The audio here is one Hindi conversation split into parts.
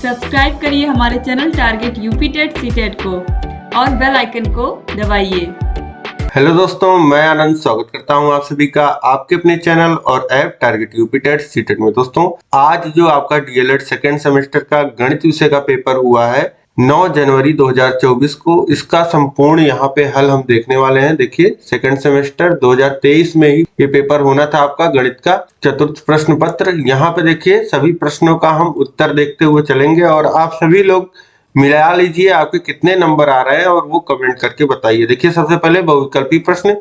सब्सक्राइब करिए हमारे channel target UP TET CTET को और बेल आइकन को दबाइए। हेलो दोस्तों, मैं आनंद स्वागत करता हूं आप सभी का आपके अपने चैनल और app target UP TET CTET में। दोस्तों, आज जो आपका डीएलएड सेकेंड सेमेस्टर का गणित विषय का पेपर हुआ है 9 जनवरी 2024 को, इसका संपूर्ण यहाँ पे हल हम देखने वाले हैं। देखिए, सेकेंड सेमेस्टर 2023 में ही ये पेपर होना था आपका गणित का चतुर्थ प्रश्न पत्र। यहाँ पे देखिए सभी प्रश्नों का हम उत्तर देखते हुए चलेंगे और आप सभी लोग मिला लीजिए आपके कितने नंबर आ रहे हैं और वो कमेंट करके बताइए। देखिए, सबसे पहले बहुविकल्पी प्रश्न,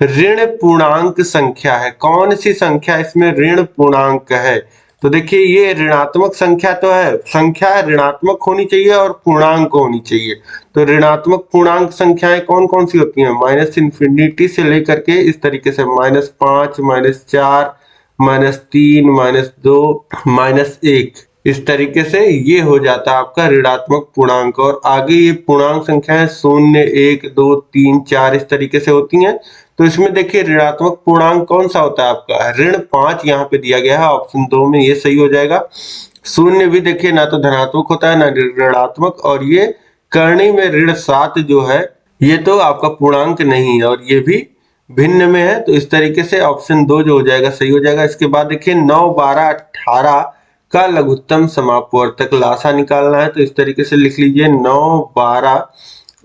ऋण पूर्णांक संख्या है, कौन सी संख्या इसमें ऋण पूर्णांक है? तो देखिए, ये ऋणात्मक संख्या तो है, संख्या ऋणात्मक होनी चाहिए और पूर्णांक होनी चाहिए। तो ऋणात्मक पूर्णांक संख्याएं कौन कौन सी होती हैं? माइनस इंफिनिटी से लेकर के इस तरीके से -5, -4, -3, -2, -1, इस तरीके से ये हो जाता है आपका ऋणात्मक पूर्णांक। और आगे ये पूर्णांक संख्याएं 0, 1, 2, 3, 4 इस तरीके से होती हैं। तो इसमें देखिए ऋणात्मक पूर्णांक कौन सा होता है आपका? ऋण 5 यहाँ पे दिया गया है, ऑप्शन 2 में ये सही हो जाएगा। शून्य भी देखिए ना तो धनात्मक होता है ना ऋणात्मक, और ये करणी में ऋण 7 जो है ये तो आपका पूर्णांक नहीं है और ये भी भिन्न में है। तो इस तरीके से ऑप्शन 2 जो हो जाएगा सही हो जाएगा। इसके बाद देखिए 9, 12, 18 का लघुत्तम समापवर्तक लासा निकालना है। तो इस तरीके से लिख लीजिए, 9, 12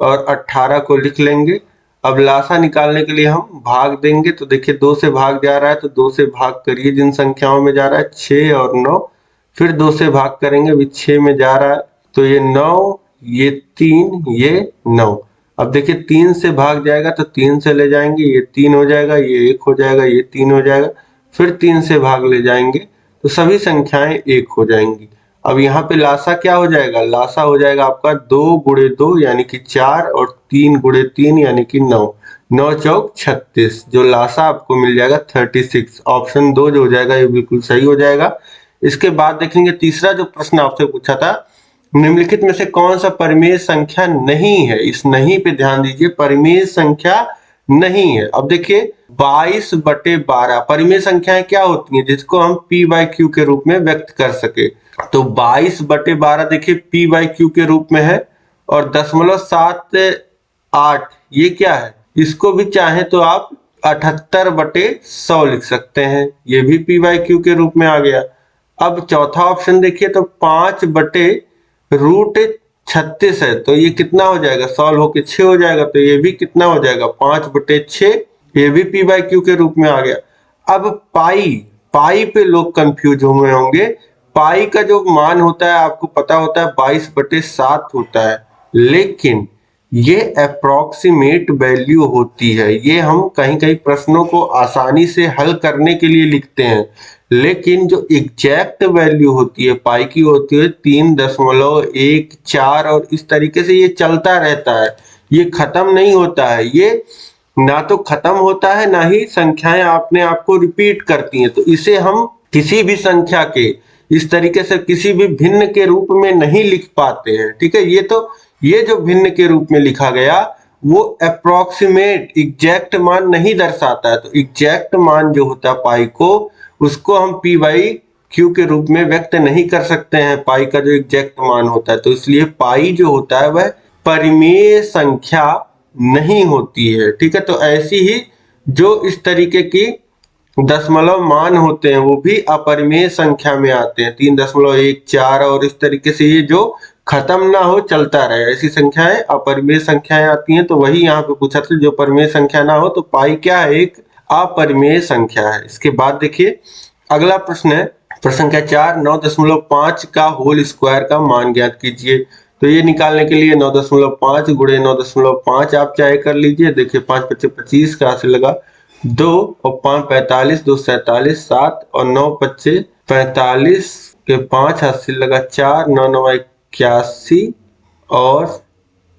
और 18 को लिख लेंगे। अब लासा निकालने के लिए हम भाग देंगे। तो देखिए 2 से भाग जा रहा है तो 2 से भाग करिए, जिन संख्याओं में जा रहा है 6 और 9, फिर 2 से भाग करेंगे, अभी 6 में जा रहा है तो ये 9, ये 3, ये 9। अब देखिए 3 से भाग जाएगा तो 3 से ले जाएंगे, ये 3 हो जाएगा, ये 1 हो जाएगा, ये 3 हो जाएगा, फिर 3 से भाग ले जाएंगे तो सभी संख्याएं 1 हो जाएंगी। अब यहाँ पे लासा क्या हो जाएगा? लासा हो जाएगा आपका 2 गुणे 2 यानी कि 4 और 3 गुणे 3 यानी कि 9, 9 चौक 36, जो लासा आपको मिल जाएगा 36। ऑप्शन 2 जो हो जाएगा ये बिल्कुल सही हो जाएगा। इसके बाद देखेंगे तीसरा जो प्रश्न आपसे पूछा था, निम्नलिखित में से कौन सा परिमेय संख्या नहीं है? इस नहीं पे ध्यान दीजिए, परिमेय संख्या नहीं है। अब देखिए 22/12 परिमेय संख्याएं क्या होती हैं जिसको हम p/q के रूप में व्यक्त कर सके? तो 22/12 देखिए p/q के रूप में है, और 0.78 ये क्या है? इसको भी चाहे तो आप 78/100 लिख सकते हैं, ये भी p/q के रूप में आ गया। अब चौथा ऑप्शन देखिए, तो 5/√36 है, तो ये कितना हो जाएगा? सॉल्व होके 6 हो जाएगा, तो ये भी कितना हो जाएगा? 5/6, ये भी p/q के रूप में आ गया। अब पाई पे लोग कंफ्यूज हुए होंगे। पाई का जो मान होता है आपको पता होता है 22/7 होता है, लेकिन ये अप्रोक्सीमेट वैल्यू होती है। ये हम कहीं कहीं प्रश्नों को आसानी से हल करने के लिए लिखते हैं, लेकिन जो एग्जैक्ट वैल्यू होती है पाई की होती है 3.14, और इस तरीके से ये चलता रहता है, ये खत्म नहीं होता है। ये ना तो खत्म होता है ना ही संख्याएं अपने आप को रिपीट करती हैं। तो इसे हम किसी भी संख्या के इस तरीके से किसी भी भिन्न के रूप में नहीं लिख पाते हैं, ठीक है। ये जो भिन्न के रूप में लिखा गया वो अप्रोक्सीमेट एग्जैक्ट मान नहीं दर्शाता है। तो एग्जैक्ट मान जो होता है पाई को, उसको हम p/q के रूप में व्यक्त नहीं कर सकते हैं, पाई का जो एग्जैक्ट मान होता है। तो इसलिए पाई जो होता है वह परिमेय संख्या नहीं होती है, ठीक है। तो ऐसी ही जो इस तरीके की दशमलव मान होते हैं वो भी अपरिमेय संख्या में आते हैं, 3.14, और इस तरीके से ये जो खत्म ना हो चलता रहे, ऐसी संख्याएं अपरिमेय संख्याएं आती हैं। तो वही यहाँ पे पूछा था, जो परिमेय संख्या ना हो, तो पाई क्या है? एक अपरिमेय संख्या है। इसके बाद देखिए अगला प्रश्न है, प्रश्न संख्या 4, 9.5 का होल स्क्वायर का मान ज्ञात कीजिए। तो ये निकालने के लिए 9.5 गुणे 9.5 आप चाहे कर लीजिए। देखिए 5 × 5 = 25, कहाँ से लगा 2 और 5 × 45, 2 × 47, 7 और 9 × 5 = 45 के 5 हाथ से लगा 4, 9 × 9 = 81 और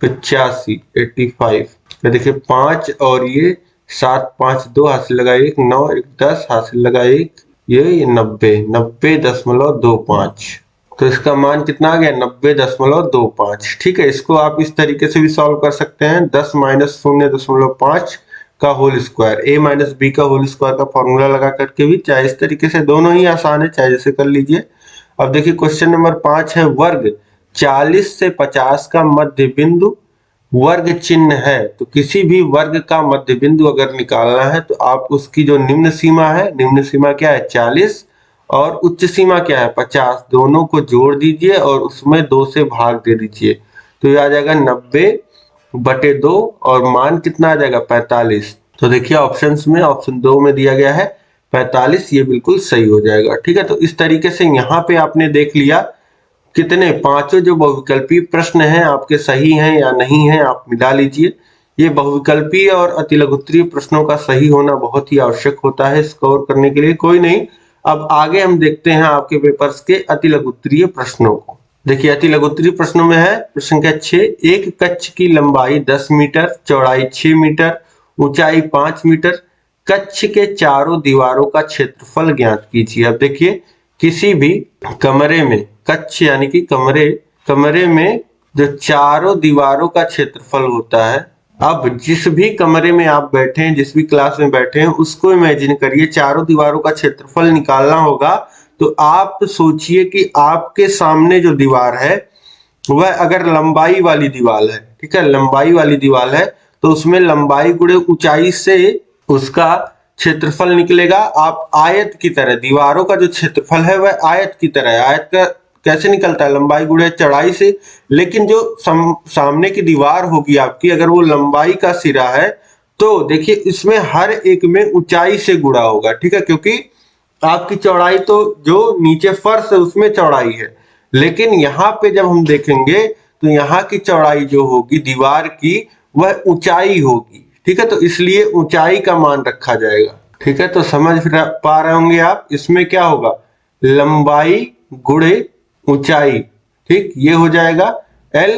85 85। तो देखिए 5 और ये 7, 5 2 हाथ से लगा 1, 9 1 10 हाथ से लगा 1, ये 90.25। तो इसका मान कितना आ गया? 90.25, ठीक है। इसको आप इस तरीके से भी सॉल्व कर सकते हैं, 10 - 0.5 का होल स्क्वायर, a - b का होल स्क्वायर का फॉर्मूला लगा करके भी, चाहे इस तरीके से, दोनों ही आसान है, चाहे जैसे कर लीजिए। अब देखिए क्वेश्चन नंबर 5 है, वर्ग 40 से 50 का मध्य बिंदु वर्ग चिन्ह है। तो किसी भी वर्ग का मध्य बिंदु अगर निकालना है तो आप उसकी जो निम्न सीमा है, निम्न सीमा क्या है 40 और उच्च सीमा क्या है 50, दोनों को जोड़ दीजिए और उसमें 2 से भाग दे दीजिए। तो ये आ जाएगा 90/2 और मान कितना आ जाएगा 45। तो देखिए ऑप्शंस में ऑप्शन 2 में दिया गया है 45, ये बिल्कुल सही हो जाएगा। ठीक है, तो इस तरीके से यहाँ पे आपने देख लिया कितने पांचों जो बहुविकल्पी प्रश्न हैं आपके सही हैं या नहीं है, आप मिला लीजिए। ये बहुविकल्पी और अतिलघुत्तरीय प्रश्नों का सही होना बहुत ही आवश्यक होता है स्कोर करने के लिए। कोई नहीं, अब आगे हम देखते हैं आपके पेपर्स के अतिलघुत्तरीय प्रश्नों को। देखिए अतिलघुत्तरीय प्रश्नों में है प्रश्न संख्या 6, एक कक्ष की लंबाई 10 मीटर, चौड़ाई 6 मीटर, ऊंचाई 5 मीटर, कक्ष के चारों दीवारों का क्षेत्रफल ज्ञात कीजिए। अब देखिए किसी भी कमरे में, कक्ष यानी कि कमरे में जो चारों दीवारों का क्षेत्रफल होता है, अब जिस भी कमरे में आप बैठे हैं, जिस भी क्लास में बैठे हैं, उसको इमेजिन करिए चारों दीवारों का क्षेत्रफल निकालना होगा। तो आप सोचिए कि आपके सामने जो दीवार है वह अगर लंबाई वाली दीवार है, ठीक है, लंबाई वाली दीवार है, तो उसमें लंबाई गुणे ऊंचाई से उसका क्षेत्रफल निकलेगा। आप आयत की तरह, दीवारों का जो क्षेत्रफल है वह आयत की तरह है। आयत का कैसे निकलता है, लंबाई गुणे चौड़ाई से। लेकिन जो सामने की दीवार होगी आपकी, अगर वो लंबाई का सिरा है तो देखिए इसमें हर एक में ऊंचाई से गुणा होगा, ठीक है, क्योंकि आपकी चौड़ाई तो जो नीचे फर्श है उसमें चौड़ाई है, लेकिन यहाँ पे जब हम देखेंगे तो यहाँ की चौड़ाई जो होगी दीवार की वह ऊंचाई होगी। ठीक है, तो इसलिए ऊंचाई का मान रखा जाएगा। ठीक है, तो समझ पा रहे होंगे आप, इसमें क्या होगा लंबाई गुणे ऊंचाई, ठीक, ये हो जाएगा L।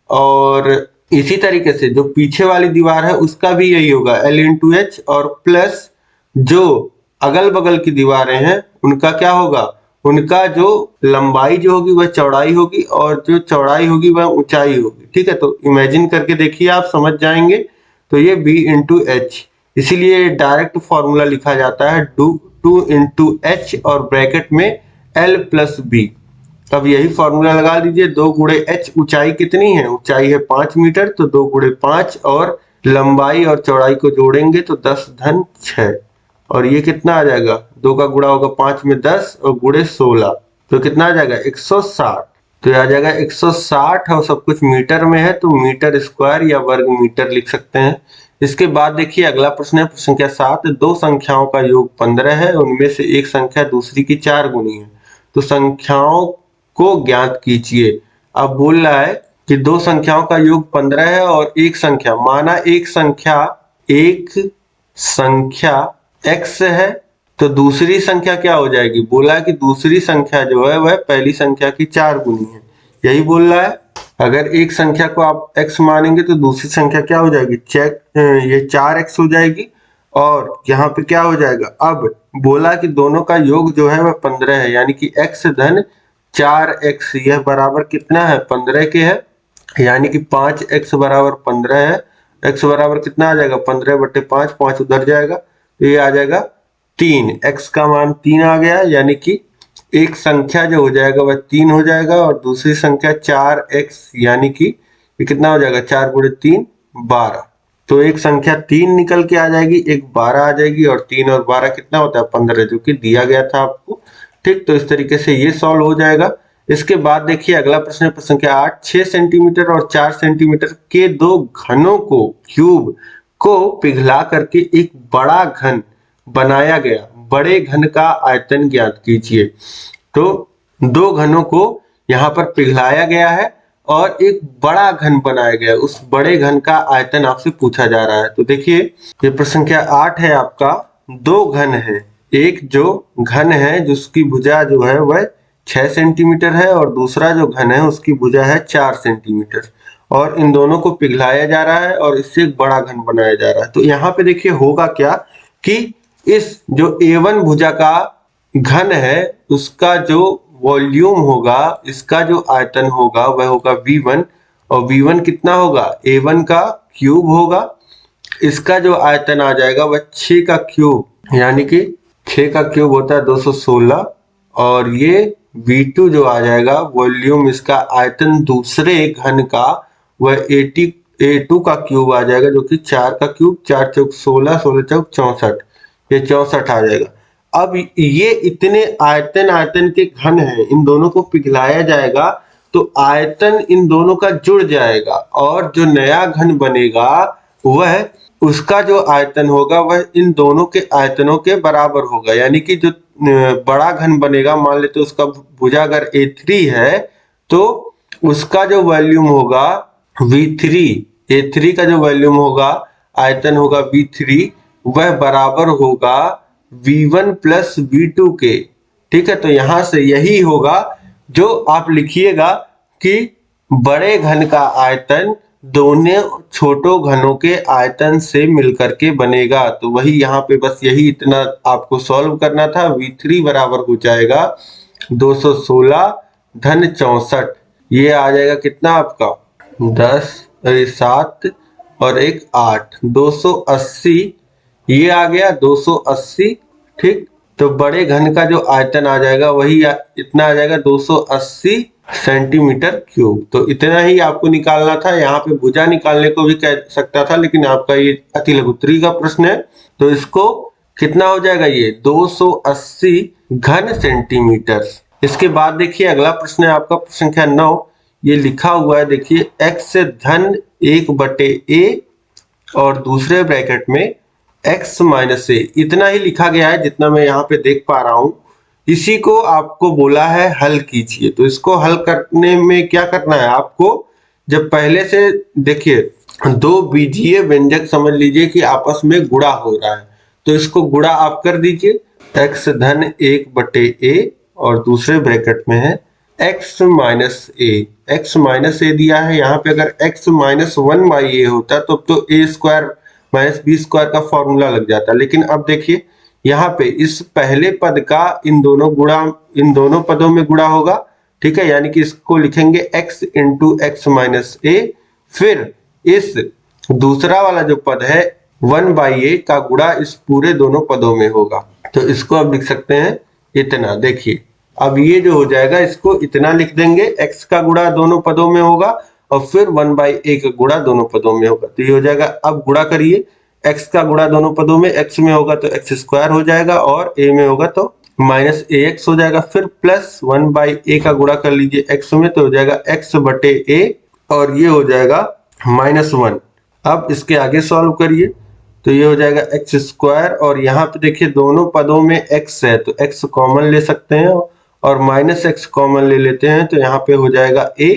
और इसी तरीके से जो पीछे वाली दीवार है उसका भी यही होगा L इंटू एच, और प्लस जो अगल बगल की दीवारें हैं उनका क्या होगा, उनका जो लंबाई जो होगी वह चौड़ाई होगी और जो चौड़ाई होगी वह ऊंचाई होगी। ठीक है, तो इमेजिन करके देखिए, आप समझ जाएंगे। तो ये B इंटू एच, इसीलिए डायरेक्ट फॉर्मूला लिखा जाता है 2 इंटू एच और ब्रैकेट में L प्लस बी। अब यही फॉर्मूला लगा दीजिए, 2 गुणे एच, ऊंचाई कितनी है, ऊंचाई है 5 मीटर, तो 2 गुणे 5 और लंबाई और चौड़ाई को जोड़ेंगे तो 10 धन 6, और ये कितना आ जाएगा, 2 का गुणा होगा 5 में 10 और गुणे 16, तो कितना आ जाएगा 160। तो आ जाएगा 160 और सब कुछ मीटर में है, तो मीटर स्क्वायर या वर्ग मीटर लिख सकते हैं। इसके बाद देखिए अगला प्रश्न है, प्रश्न संख्या 7, दो संख्याओं का योग 15 है, उनमें से एक संख्या दूसरी की 4 गुनी है, तो संख्याओं को ज्ञात कीजिए। अब बोल रहा है कि दो संख्याओं का योग 15 है और एक संख्या, माना एक संख्या x है, तो दूसरी संख्या क्या हो जाएगी, बोला है कि दूसरी संख्या जो है वह पहली संख्या की 4 गुनी है, यही बोल रहा है। अगर एक संख्या को आप x मानेंगे तो दूसरी संख्या क्या हो जाएगी, ये 4x हो जाएगी, और यहाँ पे क्या हो जाएगा, अब बोला कि दोनों का योग जो है वह 15 है, यानी कि x धन 4x, यह बराबर कितना है 15 के है, यानी कि 5x बराबर 15 है। x बराबर कितना आ जाएगा 15/5, 5 उधर जाएगा तो ये आ जाएगा 3, x का मान 3 आ गया, यानी कि एक संख्या जो हो जाएगा वह 3 हो जाएगा और दूसरी संख्या 4x, यानी कि ये कितना हो जाएगा 4 गुणे 3 12, तो एक संख्या 3 निकल के आ जाएगी, एक 12 आ जाएगी, और 3 और 12 कितना होता है 15, जो कि दिया गया था आपको। ठीक, तो इस तरीके से ये सॉल्व हो जाएगा। इसके बाद देखिए अगला प्रश्न है, प्रश्न संख्या 8, 6 सेंटीमीटर और 4 सेंटीमीटर के दो घनों को, क्यूब को पिघला करके एक बड़ा घन बनाया गया, बड़े घन का आयतन ज्ञात कीजिए। तो दो घनों को यहाँ पर पिघलाया गया है और एक बड़ा घन बनाया गया, उस बड़े घन का आयतन आपसे पूछा जा रहा है। तो देखिए ये प्रश्न संख्या 8 है आपका, दो घन है, एक जो घन है जिसकी भुजा जो है वह 6 सेंटीमीटर है और दूसरा जो घन है उसकी भुजा है 4 सेंटीमीटर, और इन दोनों को पिघलाया जा रहा है और इससे एक बड़ा घन बनाया जा रहा है। तो यहाँ पे देखिए होगा क्या कि इस जो A1 भुजा का घन है उसका जो वॉल्यूम होगा, इसका जो आयतन होगा वह होगा V1, और V1 कितना होगा A1 का क्यूब होगा, इसका जो आयतन आ जाएगा वह 6 का क्यूब, यानी कि 6 का क्यूब होता है 216, और ये V2 जो आ जाएगा वॉल्यूम, इसका आयतन दूसरे घन का, वह A2 का क्यूब आ जाएगा, जो कि 4 का क्यूब, 4 चौक 16, 16 चौक 64, ये 64 आ जाएगा। अब ये इतने आयतन के घन हैं, इन दोनों को पिघलाया जाएगा तो आयतन इन दोनों का जुड़ जाएगा और जो नया घन बनेगा वह, उसका जो आयतन होगा वह इन दोनों के आयतनों के बराबर होगा। यानी कि जो बड़ा घन बनेगा, मान लेते उसका भुजा अगर A3 है तो उसका जो वॉल्यूम होगा V3, A3 का जो वॉल्यूम होगा, आयतन होगा V3, वह बराबर होगा V1 प्लस V2 के। ठीक है, तो यहां से यही होगा जो आप लिखिएगा कि बड़े घन का आयतन दोनों छोटो घनों के आयतन से मिलकर के बनेगा। तो वही यहाँ पे बस यही इतना आपको सॉल्व करना था। V3 बराबर हो जाएगा 216 धन 64, ये आ जाएगा कितना आपका 10 7 और 1 8, 280, ये आ गया 280। ठीक, तो बड़े घन का जो आयतन आ जाएगा वही इतना आ जाएगा 280 सेंटीमीटर क्यूब। तो इतना ही आपको निकालना था। यहाँ पे भुजा निकालने को भी कह सकता था, लेकिन आपका ये अति लघुत्तरी का प्रश्न है, तो इसको कितना हो जाएगा, ये 280 घन सेंटीमीटर। इसके बाद देखिए अगला प्रश्न है आपका प्रश्न संख्या 9। ये लिखा हुआ है, देखिए x धन 1/a और दूसरे ब्रैकेट में x माइनस a, इतना ही लिखा गया है जितना मैं यहाँ पे देख पा रहा हूं। इसी को आपको बोला है हल कीजिए। तो इसको हल करने में क्या करना है आपको, जब पहले से देखिए दो बीजीय व्यंजक समझ लीजिए कि आपस में गुणा हो रहा है, तो इसको गुणा आप कर दीजिए। x धन 1/a और दूसरे ब्रैकेट में है x माइनस a दिया है। यहाँ पे अगर x माइनस 1/a होता तो a square minus b square का फॉर्मूला लग जाता। लेकिन अब देखिए यहाँ पे इस पहले पद का इन दोनों पदों में गुणा होगा। ठीक है, यानी कि इसको लिखेंगे x into x minus a, फिर इस दूसरा वाला जो पद है 1/a का गुणा इस पूरे दोनों पदों में होगा। तो इसको अब लिख सकते हैं इतना। देखिए अब ये जो हो जाएगा, इसको इतना लिख देंगे, x का गुणा दोनों पदों में होगा और फिर 1/a का गुणा दोनों पदों में होगा। तो ये हो जाएगा, अब गुणा करिए, x का गुणा दोनों पदों में, x में होगा तो x स्क्वायर हो जाएगा और a में होगा तो माइनस ax हो जाएगा। फिर प्लस 1/a का गुणा कर लीजिए x में, तो हो जाएगा x/a और ये हो जाएगा -1। अब इसके आगे सॉल्व करिए, तो ये हो जाएगा एक्स स्क्वायर और यहाँ पे देखिए दोनों पदों में x है तो x कॉमन ले सकते हैं और माइनस एक्स कॉमन ले लेते हैं, तो यहाँ पे हो जाएगा a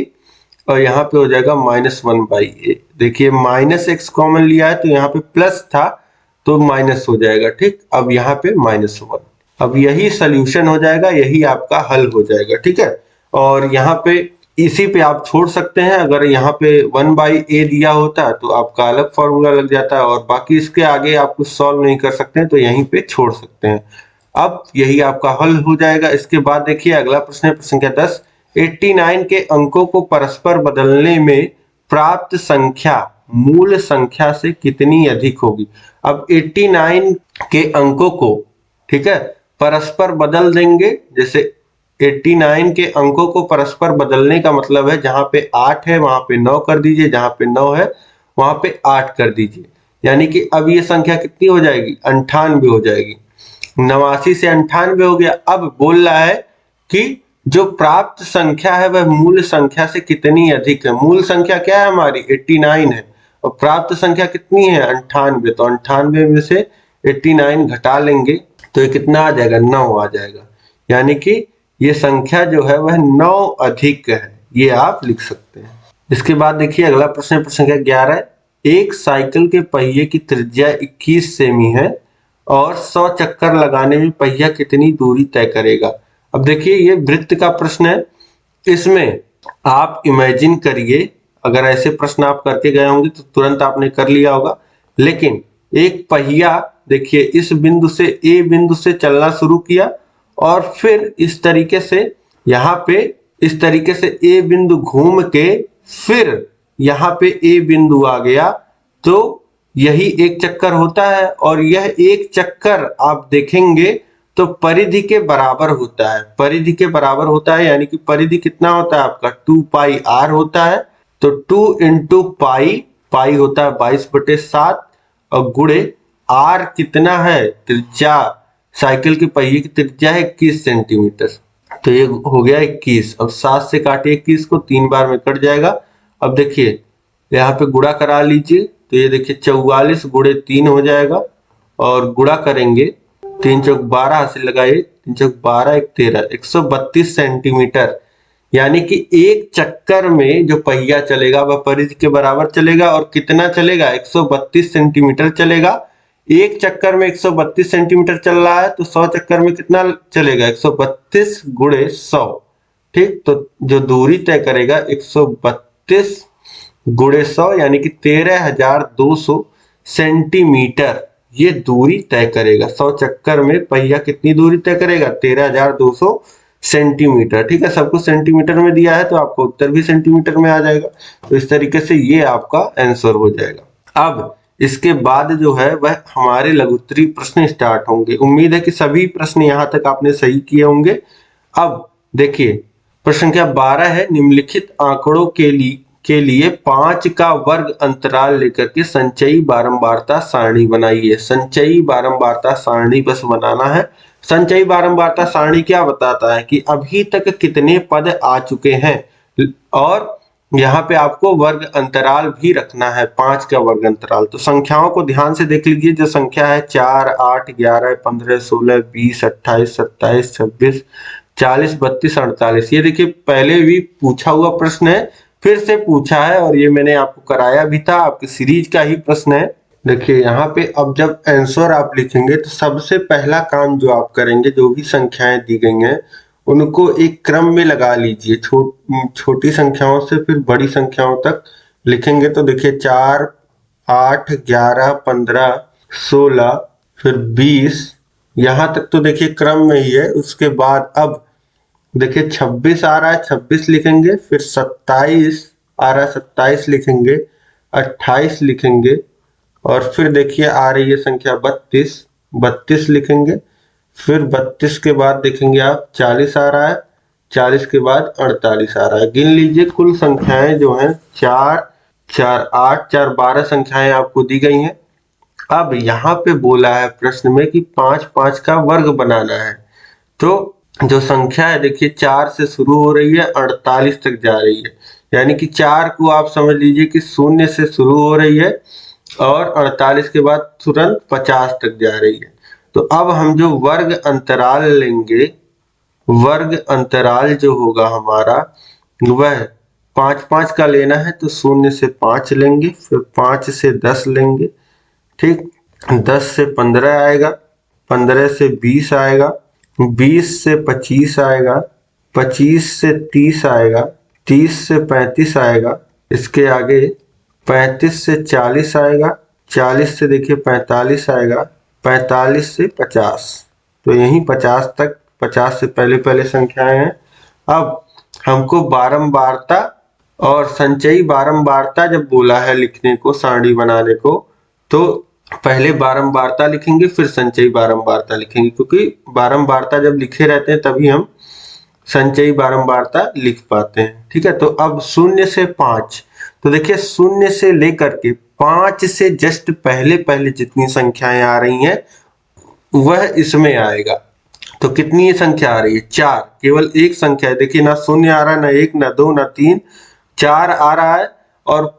और यहाँ पे हो जाएगा -1/a। देखिए माइनस एक्स कॉमन लिया है तो यहाँ पे प्लस था तो माइनस हो जाएगा। ठीक, अब यहाँ पे -1। अब यही सोल्यूशन हो जाएगा, यही आपका हल हो जाएगा। ठीक है, और यहाँ पे इसी पे आप छोड़ सकते हैं। अगर यहाँ पे 1/a दिया होता तो आपका अलग फॉर्मूला लग जाता है और बाकी इसके आगे आप कुछ सॉल्व नहीं कर सकते हैं, तो यहीं पे छोड़ सकते हैं। अब यही आपका हल हो जाएगा। इसके बाद देखिए अगला प्रश्न है प्रश्न संख्या 10। 89 के अंकों को परस्पर बदलने में प्राप्त संख्या मूल संख्या से कितनी अधिक होगी। अब 89 के अंकों को, ठीक है, परस्पर बदल देंगे। जैसे 89 के अंकों को परस्पर बदलने का मतलब है जहां पे 8 है वहां पे 9 कर दीजिए, जहां पे 9 है वहां पे 8 कर दीजिए। यानी कि अब ये संख्या कितनी हो जाएगी, 98 हो जाएगी। 89 से 98 हो गया। अब बोल रहा है कि जो प्राप्त संख्या है वह मूल संख्या से कितनी अधिक है। मूल संख्या क्या है हमारी 89 है और प्राप्त संख्या कितनी है 98। तो 98 में से 89 घटा लेंगे तो ये कितना आ जाएगा, 9 आ जाएगा। यानी कि ये संख्या जो है वह 9 अधिक है, ये आप लिख सकते हैं। इसके बाद देखिए अगला प्रश्न प्रश्न संख्या 11। एक साइकिल के पहिए की त्रिज्या 21 सेमी है और 100 चक्कर लगाने में पहिया कितनी दूरी तय करेगा। अब देखिए ये वृत्त का प्रश्न है, इसमें आप इमेजिन करिए, अगर ऐसे प्रश्न आप करके गए होंगे तो तुरंत आपने कर लिया होगा। लेकिन एक पहिया देखिए इस बिंदु से ए बिंदु से चलना शुरू किया और फिर इस तरीके से यहाँ पे इस तरीके से ए बिंदु घूम के फिर यहाँ पे ए बिंदु आ गया, तो यही एक चक्कर होता है। और यह एक चक्कर आप देखेंगे तो परिधि के बराबर होता है, परिधि के बराबर होता है, यानी कि परिधि कितना होता है आपका 2 पाई r होता है। तो 2 इंटू पाई, पाई होता है 22/7 और गुणे r कितना है, त्रिज्या, साइकिल के पहिए की त्रिज्या है 21 सेंटीमीटर। तो ये हो गया 21। अब 7 से काटिए 21 को, 3 बार में कट जाएगा। अब देखिए यहाँ पे गुणा करा लीजिए, तो ये देखिए 44 गुणे 3 हो जाएगा और गुणा करेंगे 3 चौक 12 हासिल लगाइए, 3 चौक 12 1 13, 132 सेंटीमीटर। यानी कि एक चक्कर में जो पहिया चलेगा वह परिधि के बराबर चलेगा और कितना चलेगा, 132 सेंटीमीटर चलेगा। एक चक्कर में 132 सेंटीमीटर चल रहा है तो 100 चक्कर में कितना चलेगा, 132 गुणे 100। ठीक, तो जो दूरी तय करेगा 132 गुणे 100 यानी कि 13,200 सेंटीमीटर ये दूरी तय करेगा। 100 चक्कर में पहिया कितनी दूरी तय करेगा, 13,200 सेंटीमीटर। ठीक है, सब कुछ सेंटीमीटर में दिया है तो आपका उत्तर भी सेंटीमीटर में आ जाएगा। तो इस तरीके से ये आपका आंसर हो जाएगा। अब इसके बाद जो है वह हमारे लघुत्तरीय प्रश्न स्टार्ट होंगे। उम्मीद है कि सभी प्रश्न यहाँ तक आपने सही किए होंगे। अब देखिए प्रश्न संख्या 12 है, निम्नलिखित आंकड़ों के लिए 5 का वर्ग अंतराल लेकर के संचयी बारंबारता सारणी बनाइए। संचयी बारंबारता सारणी बस बनाना है। संचयी बारंबारता सारणी क्या बताता है कि अभी तक कितने पद आ चुके हैं और यहाँ पे आपको वर्ग अंतराल भी रखना है, 5 का वर्ग अंतराल। तो संख्याओं को ध्यान से देख लीजिए। जो संख्या है 4, 8, 11, 15, 16, 20, 28, 27, 26, 40, 32, 48, ये देखिए पहले भी पूछा हुआ प्रश्न है, फिर से पूछा है और ये मैंने आपको कराया भी था, आपकी सीरीज का ही प्रश्न है। देखिए यहाँ पे अब जब आंसर आप लिखेंगे तो सबसे पहला काम जो आप करेंगे, जो भी संख्याएं दी गई हैं उनको एक क्रम में लगा लीजिए। छोटी संख्याओं से फिर बड़ी संख्याओं तक लिखेंगे। तो देखिए 4, 8, 11, 15, 16, फिर 20, यहाँ तक तो देखिए क्रम में ही है। उसके बाद अब देखिए 26 आ रहा है, 26 लिखेंगे, फिर 27 आ रहा है, 27 लिखेंगे, 28 लिखेंगे और फिर देखिए आ रही है संख्या 32, 32 लिखेंगे। फिर 32 के बाद देखेंगे आप 40 आ रहा है, 40 के बाद 48 आ रहा है। गिन लीजिए कुल संख्याएं जो हैं 4, 4, 8, 4, 12 संख्याएं आपको दी गई हैं। अब यहाँ पे बोला है प्रश्न में कि 5 5 का वर्ग बनाना है। तो जो संख्या है देखिए 4 से शुरू हो रही है, 48 तक जा रही है, यानी कि 4 को आप समझ लीजिए कि 0 से शुरू हो रही है और 48 के बाद तुरंत 50 तक जा रही है। तो अब हम जो वर्ग अंतराल लेंगे, वर्ग अंतराल जो होगा हमारा वह 5 5 का लेना है। तो 0 से 5 लेंगे, फिर 5 से 10 लेंगे, ठीक, 10 से 15 आएगा, 15 से 20 आएगा, 20 से 25 आएगा, 25 से 30 आएगा, 30 से 35 आएगा, इसके आगे 35 से 40 आएगा, 40 से देखिए 45 आएगा, 45 से 50। तो यही 50 तक, 50 से पहले पहले संख्याएं हैं। अब हमको बारंबारता और संचयी बारंबारता जब बोला है लिखने को, सारणी बनाने को, तो पहले बारंबारता लिखेंगे फिर संचयी बारंबारता लिखेंगे, क्योंकि बारंबारता जब लिखे रहते हैं तभी हम संचयी बारंबारता लिख पाते हैं। ठीक है, तो अब 0 से 5, तो देखिए 0 से लेकर के 5 से जस्ट पहले पहले जितनी संख्याएं आ रही हैं वह इसमें आएगा। तो कितनी संख्या आ रही है, 4, केवल एक संख्या है। देखिए ना 0 आ रहा है, ना 1, ना 2, ना 3, 4 आ रहा है और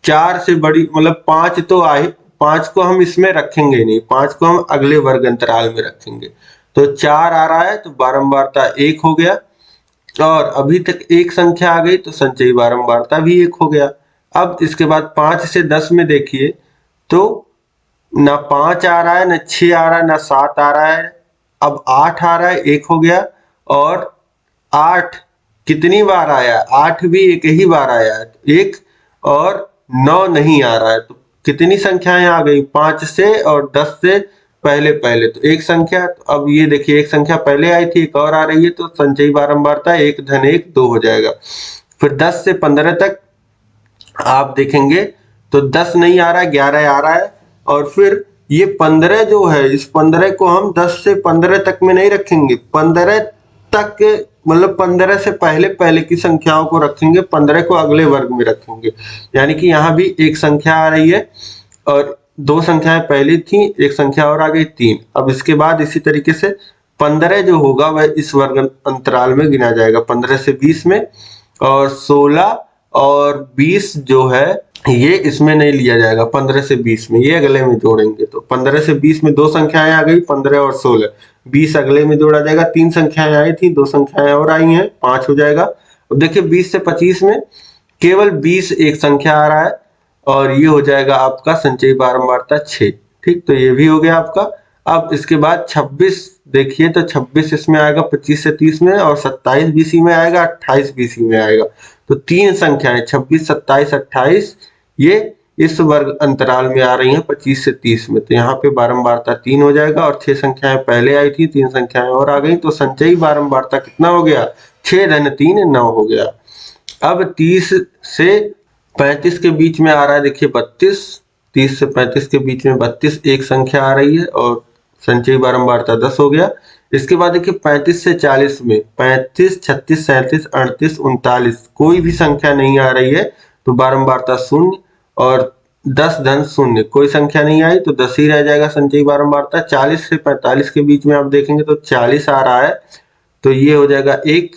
4 से बड़ी मतलब 5 तो आए, 5 को हम इसमें रखेंगे नहीं, 5 को हम अगले वर्ग अंतराल में रखेंगे। तो 4 आ रहा है तो बारंबारता 1 हो गया और अभी तक एक संख्या आ गई तो संचयी बारंबारता भी 1 हो गया। अब इसके बाद 5 से 10 में देखिए तो ना 5 आ रहा है, ना 6 आ रहा है, ना 7 आ रहा है, अब 8 आ रहा है, 1 हो गया। और 8 कितनी बार आया, 8 भी एक ही बार आया, 1, और 9 नहीं आ रहा है। तो कितनी संख्याएं आ गई, 5 से और 10 से पहले पहले, तो एक संख्या। तो अब ये देखिए एक संख्या पहले आई थी, एक और आ रही है, तो संचयी बारंबारता 1 धन 1 2 हो जाएगा। फिर 10 से 15 तक आप देखेंगे तो 10 नहीं आ रहा है, 11 आ रहा है और फिर ये 15 जो है, इस 15 को हम 10 से 15 तक में नहीं रखेंगे, 15 तक मतलब 15 से पहले पहले की संख्याओं को रखेंगे, 15 को अगले वर्ग में रखेंगे। यानी कि यहाँ भी एक संख्या आ रही है और दो संख्याएं पहले थी, एक संख्या और आ गई 3। अब इसके बाद इसी तरीके से 15 जो होगा वह इस वर्ग अंतराल में गिना जाएगा, 15 से 20 में, और 16 और 20 जो है ये इसमें नहीं लिया जाएगा, 15 से 20 में, ये अगले में जोड़ेंगे। तो 15 से 20 में दो संख्याएं आ गई, 15 और 16, 20 अगले में जोड़ा जाएगा। 3 संख्याएं आई थी, 2 संख्याएं और आई हैं, 5 हो जाएगा। अब देखिए 20 से 25 में केवल 20 एक संख्या आ रहा है और ये हो जाएगा आपका संचयी बारंबारता 6। ठीक, तो ये भी हो गया आपका। अब इसके बाद 26 देखिए, तो 26 इसमें आएगा 25 से 30 में, और 27 बीसी में आएगा, 28 बीसी में आएगा। तो 3 संख्याएं 26, 27, 28 ये इस वर्ग अंतराल में आ रही हैं 25 से 30 में। तो यहाँ पे बारंबारता 3 हो जाएगा, और 6 संख्याएं पहले आई थी, 3 संख्याएं और आ गई। तो संचयी बारंबारता कितना हो गया? 6 धन 3 9 हो गया। अब 30 से 35 के बीच में आ रहा है, देखिए 32, 30 से 35 के बीच में 32 एक संख्या आ रही है और संचयी बारंबारता 10 हो गया। इसके बाद देखिए 35 से 40 में 35, 36, 37, 38, 39 कोई भी संख्या नहीं आ रही है, तो बारंबारता 0, और 10 धन 0 कोई संख्या नहीं आई, तो 10 ही रह जाएगा संचयी बारंबारता। 40 से 45 के बीच में आप देखेंगे तो 40 आ रहा है, तो ये हो जाएगा 1,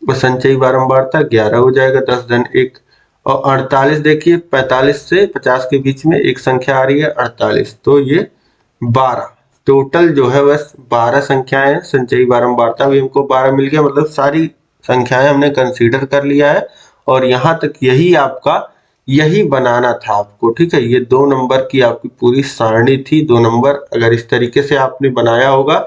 और संचयी बारंबारता 11 हो जाएगा, 10 धन 1। और 48 देखिए 45 से 50 के बीच में एक संख्या आ रही है 48, तो ये 12। टोटल जो है बस 12 संख्याएं हैं। संचयी बारंबारता भी हमको 12 मिल गया, मतलब सारी संख्याएं हमने कंसीडर कर लिया है। और यहाँ तक यही बनाना था आपको। ठीक है, ये 2 नंबर की आपकी पूरी सारणी थी। 2 नंबर अगर इस तरीके से आपने बनाया होगा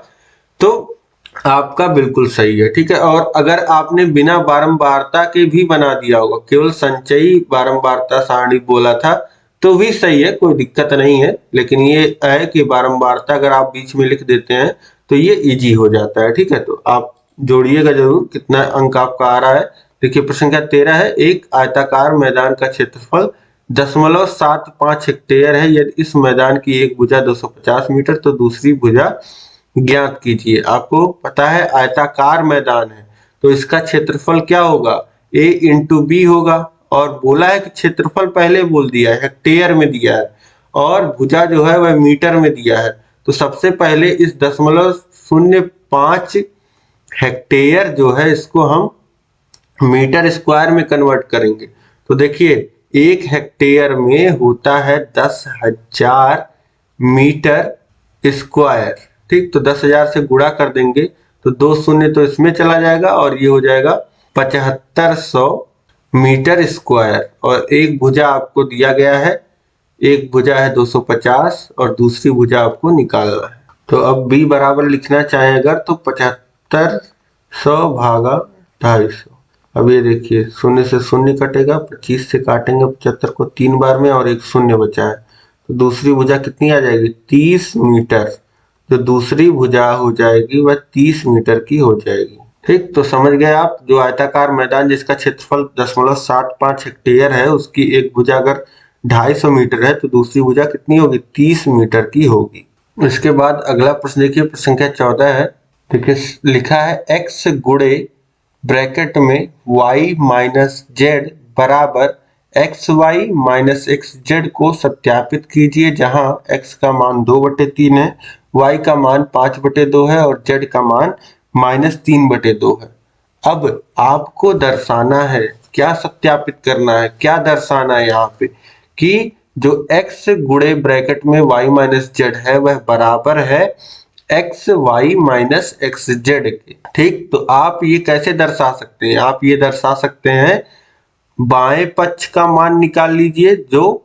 तो आपका बिल्कुल सही है। ठीक है, और अगर आपने बिना बारंबारता के भी बना दिया होगा, केवल संचयी बारंबारता सारणी बोला था, तो भी सही है, कोई दिक्कत नहीं है। लेकिन ये है कि बारंबारता अगर आप बीच में लिख देते हैं तो ये इजी हो जाता है। ठीक है, तो आप जोड़िएगा जरूर कितना अंक आपका आ रहा है। देखिए प्रश्न संख्या 13 है, एक आयताकार मैदान का क्षेत्रफल 0.75 हेक्टेयर है। यदि इस मैदान की एक भुजा 250 मीटर तो दूसरी भुजा ज्ञात कीजिए। आपको पता है आयताकार मैदान है, तो इसका क्षेत्रफल क्या होगा? a इंटू बी होगा, और बोला है कि क्षेत्रफल पहले बोल दिया है, हेक्टेयर में दिया है, और भुजा जो है वह मीटर में दिया है। तो सबसे पहले इस 0.05 हेक्टेयर जो है इसको हम मीटर स्क्वायर में कन्वर्ट करेंगे। तो देखिए 1 हेक्टेयर में होता है 10,000 मीटर स्क्वायर। ठीक, तो 10,000 से गुणा कर देंगे तो 2 शून्य तो इसमें चला जाएगा, और ये हो जाएगा 7500 मीटर स्क्वायर। और एक भुजा आपको दिया गया है, एक भुजा है 250 और दूसरी भुजा आपको निकालना है। तो अब b बराबर लिखना चाहें अगर, तो 7500 भागा 250। अब ये देखिए 0 से 0 कटेगा, 25 से काटेंगे 75 को 3 बार में, और एक 0 बचा है, तो दूसरी भुजा कितनी आ जाएगी? 30 मीटर। जो दूसरी भुजा हो जाएगी वह 30 मीटर की हो जाएगी। ठीक, तो समझ गए आप। जो आयताकार मैदान जिसका क्षेत्रफल 0.75 हेक्टेयर है, उसकी एक भुजा अगर 250 मीटर है तो दूसरी भुजा कितनी होगी? 30 मीटर की होगी। इसके बाद अगला प्रश्न देखिए, प्रश्न संख्या 14 है। देखिए लिखा है x गुणे ब्रैकेट में y माइनस जेड बराबर xy माइनस xz को सत्यापित कीजिए, जहां x का मान 2/3 है, y का मान 5/2 है और z का मान -3/2 है। अब आपको दर्शाना है, क्या सत्यापित करना है, क्या दर्शाना है यहाँ पे, कि जो x गुणे ब्रैकेट में y माइनस जेड है वह बराबर है x y minus x z के। ठीक, तो आप ये कैसे दर्शा सकते हैं? आप ये दर्शा सकते हैं, बाएं पक्ष का मान निकाल लीजिए जो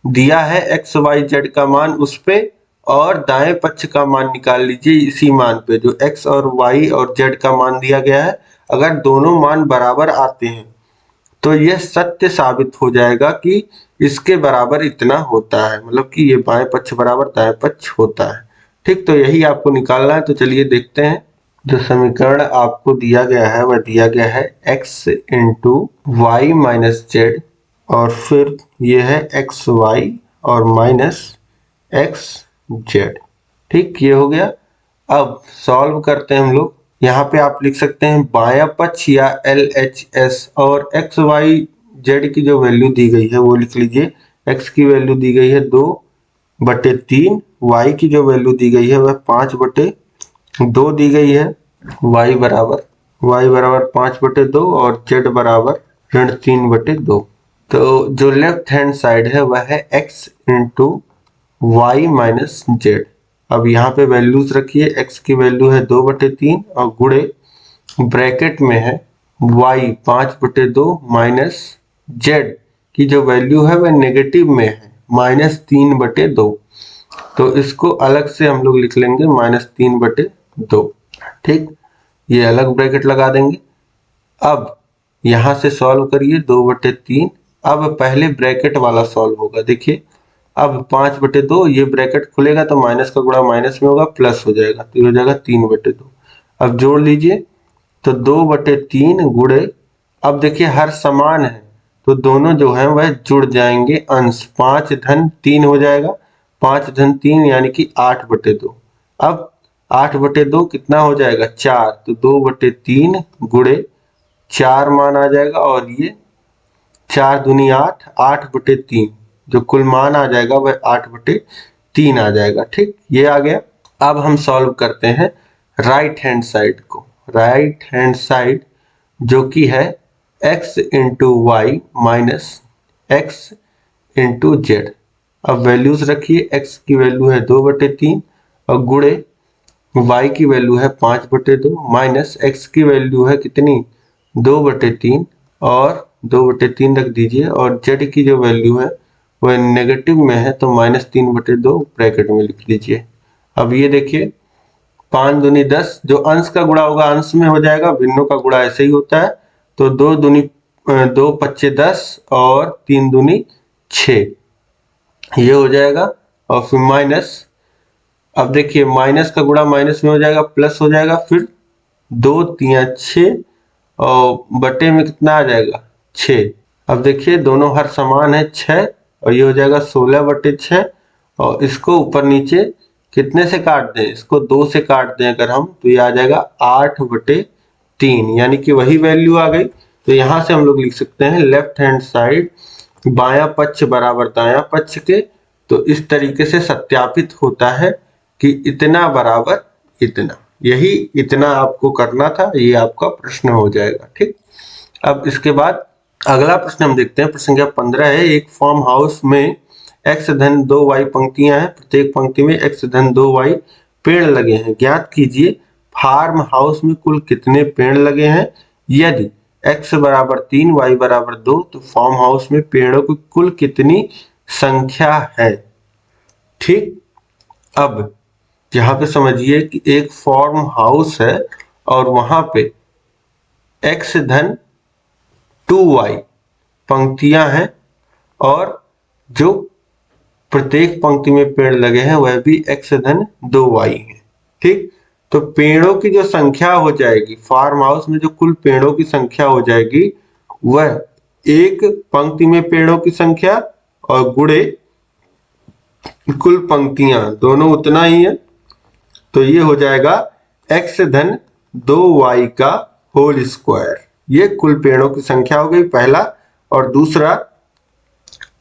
दिया है एक्स वाई जेड का मान उस पे, और दाएं पक्ष का मान निकाल लीजिए इसी मान पे जो एक्स और वाई और जेड का मान दिया गया है। अगर दोनों मान बराबर आते हैं तो यह सत्य साबित हो जाएगा कि इसके बराबर इतना होता है, मतलब कि ये बाएं पक्ष बराबर दाएं पक्ष होता है। ठीक, तो यही आपको निकालना है। तो चलिए देखते हैं। जो समीकरण आपको दिया गया है वह दिया गया है x into y minus z, और फिर ये है एक्स वाई और माइनस एक्स जेड। ठीक, ये हो गया। अब सॉल्व करते हैं हम लोग। यहाँ पे आप लिख सकते हैं बायां पक्ष या LHS और एक्स वाई जेड की जो वैल्यू दी गई है वो लिख लीजिए। एक्स की वैल्यू दी गई है 2/3, वाई की जो वैल्यू दी गई है वह 5/2 दी गई है। y बराबर 5/2 और z बराबर -3/2। तो जो लेफ्ट हैंड साइड है वह है x into y minus z. अब यहाँ पे वैल्यूज रखिए, x की वैल्यू है 2/3 और गुणे ब्रैकेट में है y 5/2 माइनस z की जो वैल्यू है वह नेगेटिव में है -3/2। तो इसको अलग से हम लोग लिख लेंगे -3/2। ठीक, ये अलग ब्रैकेट लगा देंगे। अब यहां से सॉल्व करिए 2/3। अब पहले ब्रैकेट वाला सॉल्व होगा। देखिए अब 5/2, ये ब्रैकेट खुलेगा तो माइनस का गुणा माइनस में होगा, प्लस हो जाएगा तो ये हो जाएगा 3/2। अब जोड़ लीजिए तो 2/3 गुणे, अब देखिए हर समान है तो दोनों जो है वह जुड़ जाएंगे अंश, 5 धन 3 हो जाएगा, 5 धन 3 यानी कि 8/2। अब 8/2 कितना हो जाएगा 4, तो 2/3 गुणे 4 मान आ जाएगा और ये 4 दूनी 8, 8/3 जो कुल मान आ जाएगा वह 8/3 आ जाएगा। ठीक, ये आ गया। अब हम सॉल्व करते हैं राइट हैंड साइड को। राइट हैंड साइड जो कि है x into y minus x into z. अब वैल्यूज रखिए, x की वैल्यू है 2/3 और गुणे y की वैल्यू है 5/2 माइनस x की वैल्यू है कितनी 2/3 और 2/3 रख दीजिए और z की जो वैल्यू है वह नेगेटिव में है तो -3/2 ब्रैकेट में लिख लीजिए। अब ये देखिए 5 दूनी 10, जो अंश का गुणा होगा अंश में हो जाएगा, भिन्नों का गुणा ऐसे ही होता है। तो 2 पच्चे 10 और 3 दूनी 6, ये हो जाएगा और फिर माइनस। अब देखिए माइनस का गुणा माइनस में हो जाएगा, प्लस हो जाएगा, फिर 2 3 6 और बटे में कितना आ जाएगा 6। अब देखिए दोनों हर समान है 6 और ये हो जाएगा 16/6 और इसको ऊपर नीचे कितने से काट दें, इसको 2 से काट दें अगर हम तो ये आ जाएगा 8/3 यानी कि वही वैल्यू आ गई। तो यहां से हम लोग लिख सकते हैं लेफ्ट हैंड साइड बायां पक्ष बराबर दायां पक्ष के। तो इस तरीके से सत्यापित होता है कि इतना बराबर इतना, यही इतना आपको करना था, ये आपका प्रश्न हो जाएगा। ठीक, अब इसके बाद अगला प्रश्न हम देखते हैं। प्रश्न संख्या 15 है, एक फार्म हाउस में x धन 2y पंक्तियां हैं, प्रत्येक पंक्ति में x धन 2y पेड़ लगे हैं। ज्ञात कीजिए फार्म हाउस में कुल कितने पेड़ लगे हैं। यदि x बराबर 3 y बराबर 2 तो फार्म हाउस में पेड़ों की कुल कितनी संख्या है। ठीक, अब यहाँ पे समझिए कि एक फार्म हाउस है और वहां पे x धन 2y पंक्तियां हैं और जो प्रत्येक पंक्ति में पेड़ लगे हैं वह भी x धन 2y है। ठीक, तो पेड़ों की जो संख्या हो जाएगी फार्म हाउस में, जो कुल पेड़ों की संख्या हो जाएगी वह एक पंक्ति में पेड़ों की संख्या और गुणे कुल पंक्तियां दोनों उतना ही है। तो ये हो जाएगा x धन 2y का होल स्क्वायर। ये कुल पेड़ों की संख्या हो गई पहला, और दूसरा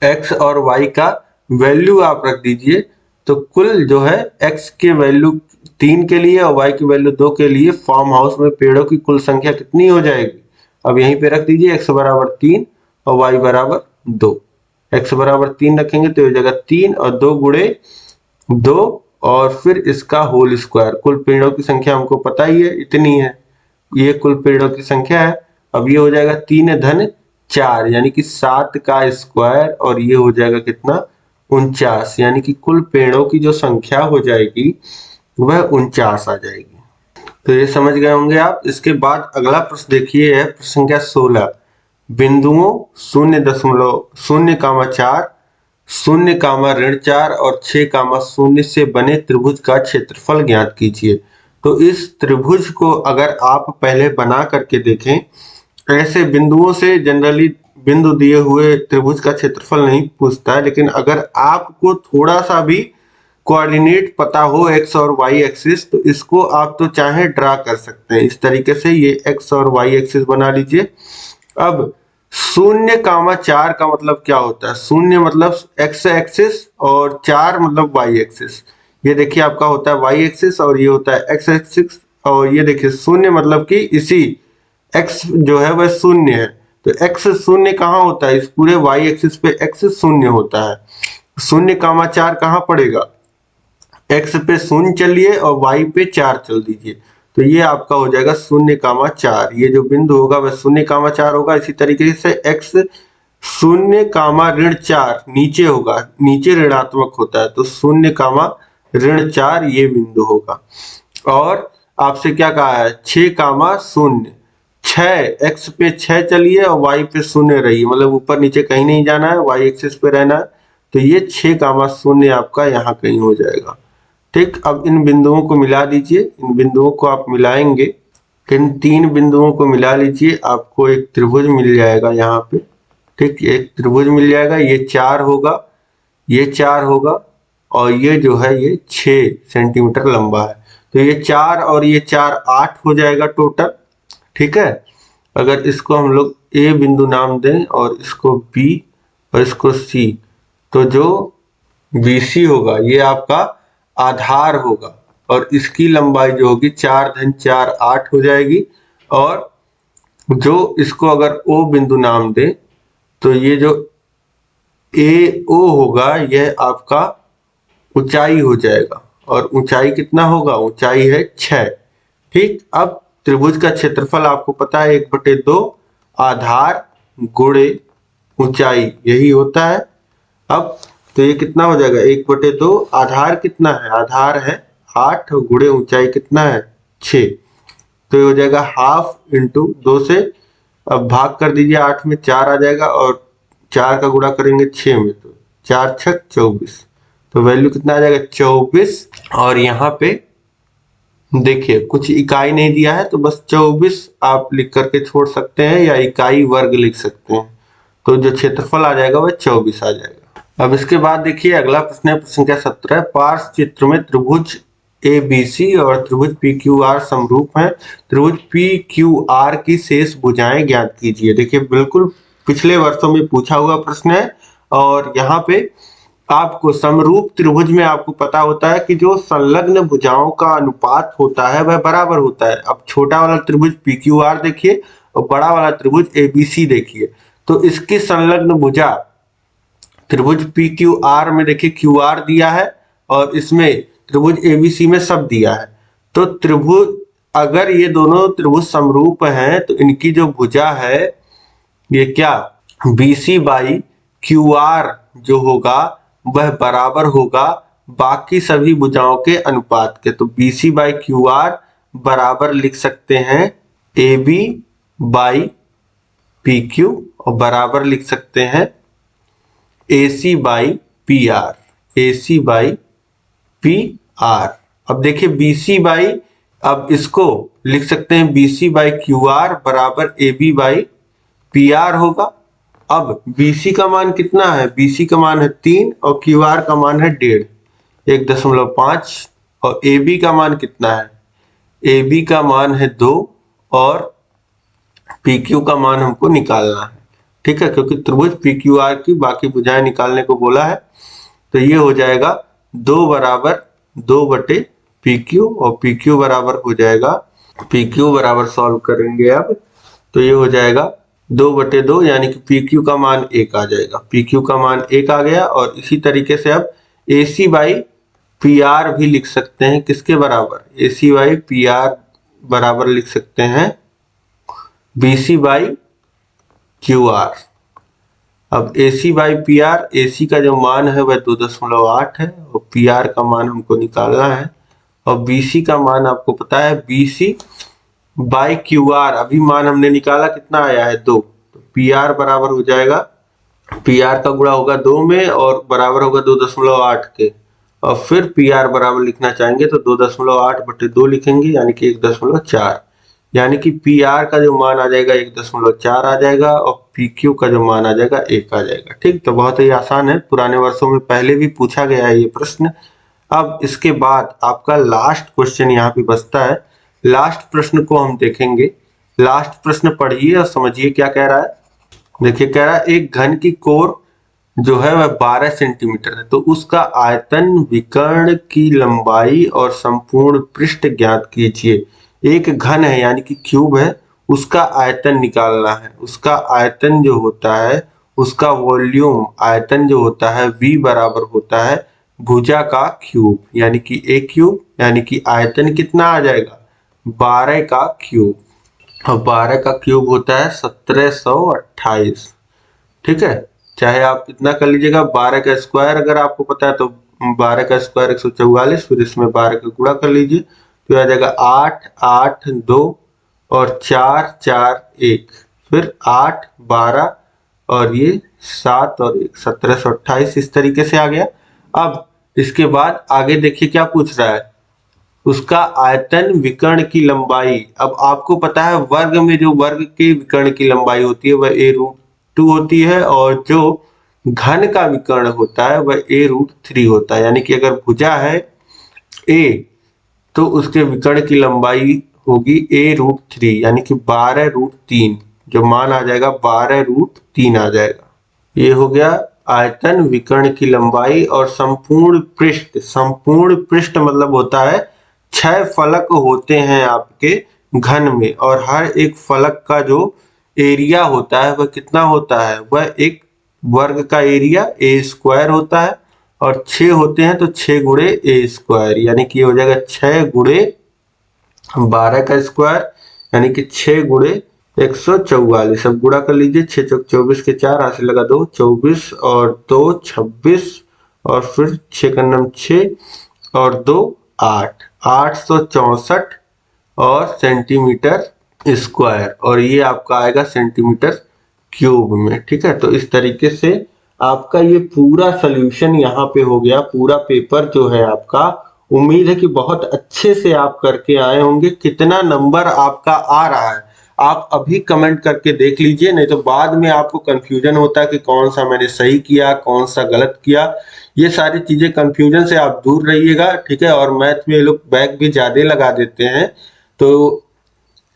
x और y का वैल्यू आप रख दीजिए। तो कुल जो है x के वैल्यू 3 के लिए और y की वैल्यू 2 के लिए फार्म हाउस में पेड़ों की कुल संख्या कितनी हो जाएगी। अब यहीं पे रख दीजिए x बराबर 3 और y बराबर 2। x बराबर 3 रखेंगे तो हो जाएगा 3 और 2 गुणे 2 और फिर इसका होल स्क्वायर। कुल पेड़ों की संख्या हमको पता ही है इतनी है, ये कुल पेड़ों की संख्या है। अब ये हो जाएगा 3 धन 4 यानी कि 7 का स्क्वायर और ये हो जाएगा कितना 49, यानी कि कुल पेड़ों की जो संख्या हो जाएगी वह 49 आ जाएगी। तो ये समझ गए होंगे आप। इसके बाद अगला प्रश्न देखिए है प्रश्न संख्या 16, बिंदुओं 0.0,4 0,4 और 6,0 से बने त्रिभुज का क्षेत्रफल ज्ञात कीजिए। तो इस त्रिभुज को अगर आप पहले बना करके देखें, ऐसे बिंदुओं से जनरली बिंदु दिए हुए त्रिभुज का क्षेत्रफल नहीं पूछता है, लेकिन अगर आपको थोड़ा सा भी कोऑर्डिनेट पता हो एक्स और वाई एक्सिस, तो इसको आप तो चाहे ड्रा कर सकते हैं इस तरीके से। ये एक्स और वाई एक्सिस बना लीजिए। अब 0,4 का मतलब क्या होता है? 0 मतलब एक्स एक्सिस और 4 मतलब वाई एक्सिस। ये देखिए आपका होता है वाई एक्सिस और ये होता है एक्स एक्सिस। और ये देखिए 0 मतलब कि इसी एक्स जो है वह 0 है, तो एक्स 0 कहाँ होता है? इस पूरे वाई एक्सिस पे एक्स 0 होता है। 0,4 कहाँ पड़ेगा? एक्स पे 0 चलिए और वाई पे 4 चल दीजिए, तो ये आपका हो जाएगा 0,4। ये जो बिंदु होगा वह 0,4 होगा। इसी तरीके से एक्स 0,4 नीचे होगा, नीचे ऋणात्मक होता है, तो 0,4 ये बिंदु होगा। और आपसे क्या कहा है? 6,0, 6 एक्स पे 6 चलिए और वाई पे 0 रहिए, मतलब ऊपर नीचे कहीं नहीं जाना है, वाई एक्सिस पे रहना है। तो ये 6,0 आपका यहाँ कहीं हो जाएगा। ठीक, अब इन बिंदुओं को मिला दीजिए। इन बिंदुओं को आप मिलाएंगे, इन 3 बिंदुओं को मिला लीजिए, आपको एक त्रिभुज मिल जाएगा यहाँ पे। ठीक, एक त्रिभुज मिल जाएगा। ये 4 होगा, ये 4 होगा और ये जो है ये 6 सेंटीमीटर लंबा है। तो ये 4 और ये 4 8 हो जाएगा टोटल। ठीक है, अगर इसको हम लोग ए बिंदु नाम दें और इसको बी और इसको सी, तो जो BC होगा ये आपका आधार होगा और इसकी लंबाई जो होगी 4 × 4 8 हो जाएगी। और जो इसको अगर O बिंदु नाम दें तो ये जो AO होगा यह आपका ऊंचाई हो जाएगा। और ऊंचाई कितना होगा? ऊंचाई है 6। ठीक, अब त्रिभुज का क्षेत्रफल आपको पता है 1/2 आधार गुणे ऊंचाई, यही होता है। अब तो ये कितना हो जाएगा? 1/2 आधार कितना है? आधार है 8 गुणे ऊंचाई कितना है? 6। तो ये हो जाएगा हाफ इंटू 2 से, अब भाग कर दीजिए 8 में, 4 आ जाएगा और 4 का गुणा करेंगे 6 में, तो 4 × 6 = 24। तो वैल्यू कितना आ जाएगा? 24। और यहाँ पे देखिए कुछ इकाई नहीं दिया है, तो बस 24 आप लिख करके छोड़ सकते हैं या इकाई वर्ग लिख सकते हैं, तो जो क्षेत्रफल आ जाएगा वह 24 आ जाएगा। अब इसके बाद देखिए अगला प्रश्न है, प्रश्न संख्या 17। पार्श्व चित्र में त्रिभुज ABC और त्रिभुज PQR समरूप हैं, त्रिभुज PQR की शेष भुजाएं ज्ञात कीजिए। देखिए बिल्कुल पिछले वर्षों में पूछा हुआ प्रश्न है और यहाँ पे आपको समरूप त्रिभुज में आपको पता होता है कि जो संलग्न भुजाओं का अनुपात होता है वह बराबर होता है। अब छोटा वाला त्रिभुज PQR देखिए और बड़ा वाला त्रिभुज ABC देखिए, तो इसकी संलग्न भुजा त्रिभुज PQR में देखिए QR दिया है और इसमें त्रिभुज ABC में सब दिया है। तो त्रिभुज, अगर ये दोनों त्रिभुज समरूप हैं तो इनकी जो भुजा है ये क्या? BC/QR जो होगा वह बराबर होगा बाकी सभी भुजाओं के अनुपात के। तो BC/QR बराबर लिख सकते हैं AB/PQ और बराबर लिख सकते हैं AC/PR। AC/PR। अब देखिए अब इसको लिख सकते हैं BC/QR बराबर AB/PR होगा। अब BC का मान कितना है? BC का मान है 3 और QR का मान है 1.5, 1.5। और AB का मान कितना है? AB का मान है 2 और PQ का मान हमको निकालना है। ठीक है, क्योंकि त्रिभुज PQR की बाकी भुजाएं निकालने को बोला है। तो ये हो जाएगा 2 बराबर 2/PQ और PQ बराबर हो जाएगा, PQ बराबर सॉल्व करेंगे अब, तो ये हो जाएगा 2/2 यानी कि PQ का मान 1 आ जाएगा। PQ का मान 1 आ गया। और इसी तरीके से अब AC/PR भी लिख सकते हैं, किसके बराबर? AC/PR बराबर लिख सकते हैं BC/QR। अब AC/PR, AC का जो मान है वह 2.8 है और PR का मान हमको निकालना है। और BC का मान आपको पता है BC/QR, अभी मान हमने निकाला कितना आया है? 2। तो PR बराबर हो जाएगा, PR का गुणा होगा 2 में और बराबर होगा 2.8 के। और फिर PR बराबर लिखना चाहेंगे तो 2.8/2 लिखेंगे यानी कि 1.4, यानी कि PR का जो मान आ जाएगा 1.4 आ जाएगा और PQ का जो मान आ जाएगा 1 आ जाएगा। ठीक, तो बहुत ही आसान है, पुराने वर्षों में पहले भी पूछा गया है ये प्रश्न। अब इसके बाद आपका लास्ट क्वेश्चन यहाँ पे बचता है। लास्ट प्रश्न को हम देखेंगे। लास्ट प्रश्न पढ़िए और समझिए क्या कह रहा है। देखिए कह रहा है एक घन की कोर जो है वह 12 सेंटीमीटर है, तो उसका आयतन, विकर्ण की लंबाई और संपूर्ण पृष्ठ ज्ञात कीजिए। एक घन है यानी कि क्यूब है, उसका आयतन निकालना है। उसका आयतन जो होता है, उसका वॉल्यूम आयतन जो होता है V बराबर होता है भुजा का क्यूब, यानी कि A क्यूब, यानी कि आयतन कितना आ जाएगा 12 का क्यूब। और 12 का क्यूब होता है 1728। ठीक है, चाहे आप इतना कर लीजिएगा। 12 का स्क्वायर अगर आपको पता है तो 12 का स्क्वायर 144, फिर इसमें 12 का गुणा कर लीजिए तो आ जाएगा 8 8 2 और 4 4 1, फिर 8 12 और ये 7 और 1 1728। इस तरीके से आ गया। अब इसके बाद आगे देखिए क्या पूछ रहा है, उसका आयतन, विकर्ण की लंबाई। अब आपको पता है वर्ग में जो वर्ग के विकर्ण की लंबाई होती है वह a√2 होती है, और जो घन का विकर्ण होता है वह a√3 होता है। यानी कि अगर भुजा है a तो उसके विकर्ण की लंबाई होगी a√3, यानी कि 12√3, जो मान आ जाएगा 12√3 आ जाएगा। ये हो गया आयतन, विकर्ण की लंबाई और संपूर्ण पृष्ठ। संपूर्ण पृष्ठ मतलब होता है 6 फलक होते हैं आपके घन में, और हर एक फलक का जो एरिया होता है वह कितना होता है, वह एक वर्ग का एरिया a² होता है, और 6 होते हैं तो 6 गुणे a², यानी कि ये हो जाएगा 6 गुणे 12 का स्क्वायर, यानी कि 6 गुणे 144। अब गुणा कर लीजिए, 6 चौक 24 के 4, हाथ से लगा 2, 24 और 2 26, और फिर 6 का नम 6 और 2 8, 864 और सेंटीमीटर स्क्वायर, और ये आपका आएगा सेंटीमीटर क्यूब में। ठीक है, तो इस तरीके से आपका ये पूरा सॉल्यूशन यहाँ पे हो गया। पूरा पेपर जो है आपका, उम्मीद है कि बहुत अच्छे से आप करके आए होंगे। कितना नंबर आपका आ रहा है आप अभी कमेंट करके देख लीजिए, नहीं तो बाद में आपको कंफ्यूजन होता है कि कौन सा मैंने सही किया, कौन सा गलत किया। ये सारी चीजें, कंफ्यूजन से आप दूर रहिएगा। ठीक है, और मैथ में ये लोग बैक भी ज्यादा लगा देते हैं, तो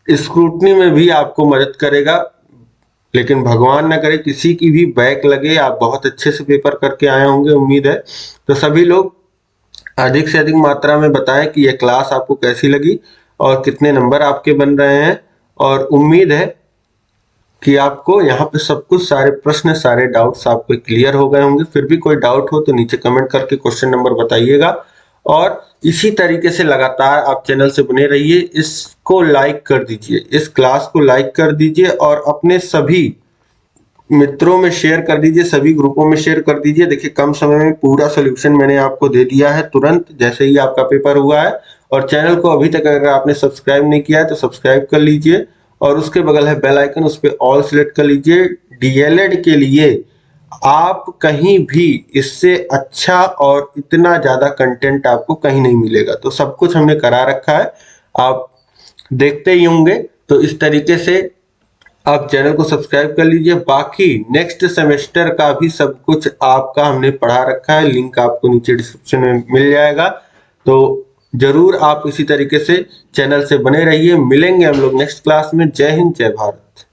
स्क्रूटनी में भी आपको मदद करेगा। लेकिन भगवान ना करे किसी की भी बैक लगे। आप बहुत अच्छे से पेपर करके आए होंगे उम्मीद है। तो सभी लोग अधिक से अधिक मात्रा में बताएं कि यह क्लास आपको कैसी लगी और कितने नंबर आपके बन रहे हैं, और उम्मीद है कि आपको यहाँ पे सब कुछ, सारे प्रश्न, सारे डाउट्स आपको क्लियर हो गए होंगे। फिर भी कोई डाउट हो तो नीचे कमेंट करके क्वेश्चन नंबर बताइएगा, और इसी तरीके से लगातार आप चैनल से बने रहिए। इसको लाइक कर दीजिए, इस क्लास को लाइक कर दीजिए, और अपने सभी मित्रों में शेयर कर दीजिए, सभी ग्रुपों में शेयर कर दीजिए। देखिए कम समय में पूरा सोल्यूशन मैंने आपको दे दिया है, तुरंत जैसे ही आपका पेपर हुआ है। और चैनल को अभी तक अगर आपने सब्सक्राइब नहीं किया है तो सब्सक्राइब कर लीजिए, और उसके बगल है बेल आइकन, उस पर ऑल सिलेक्ट कर लीजिए। डीएलएड के लिए आप कहीं भी इससे अच्छा और इतना ज्यादा कंटेंट आपको कहीं नहीं मिलेगा। तो सब कुछ हमने करा रखा है, आप देखते ही होंगे। तो इस तरीके से आप चैनल को सब्सक्राइब कर लीजिए। बाकी नेक्स्ट सेमेस्टर का भी सब कुछ आपका हमने पढ़ा रखा है, लिंक आपको नीचे डिस्क्रिप्शन में मिल जाएगा। तो जरूर आप इसी तरीके से चैनल से बने रहिए। मिलेंगे हम लोग नेक्स्ट क्लास में। जय हिंद, जय भारत।